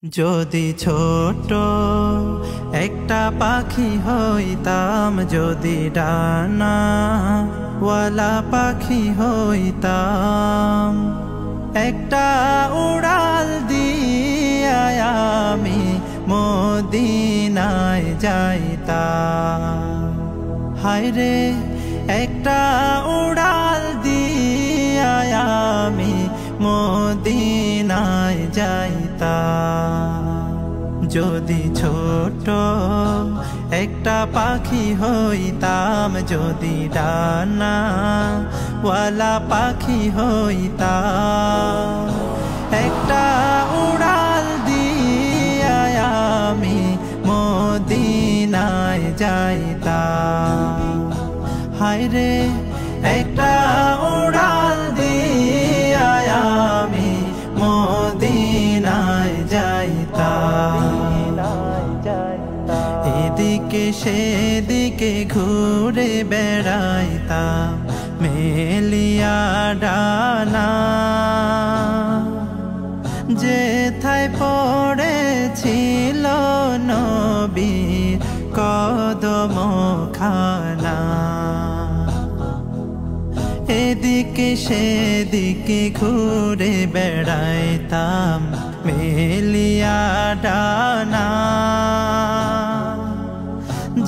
যদি ছোট একটা পাখি হইতাম, যদি ডানাওয়ালা পাখি হইতাম, একটা উড়াল দিয়া আমি মদিনায় যাইতাম। হায়রে একটা উড়াল দিয়া আমি মদিনায় যাইতাম। যদি ছোট একটা পাখি হইতাম, যদি ডানাওয়ালা পাখি হইতাম, একটা উড়াল দিয়া আমি মদিনায় যাইতাম। হায়রে একটা উড়াল দিয়া আমি মদিনায় যাইতাম। এদিকে সেদিকে ঘুরে বেড়াইতাম মেলিয়া ডানা, যেথায় পড়েছিল নবীর কদমখানা। এদিকে সেদিকে ঘুরে বেড়াইতাম মেলিয়া ডানা,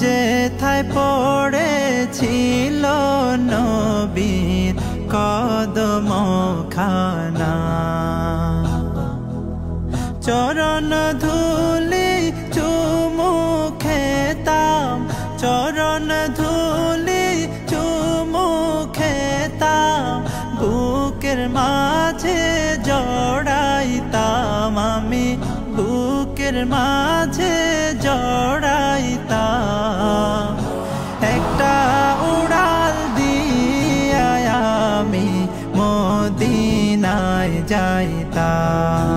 যেথায় পড়েছিল নবীর কদমখানা। চরণ ধুলি চুমু খেতাম, চরণ ধুলি চুমু খেতাম, বুকের মাঝে জড়াইতাম আমি, বুকের মাঝে জড়াইতাম। একটা উড়াল দিয়া আমি মদিনায় যাইতাম।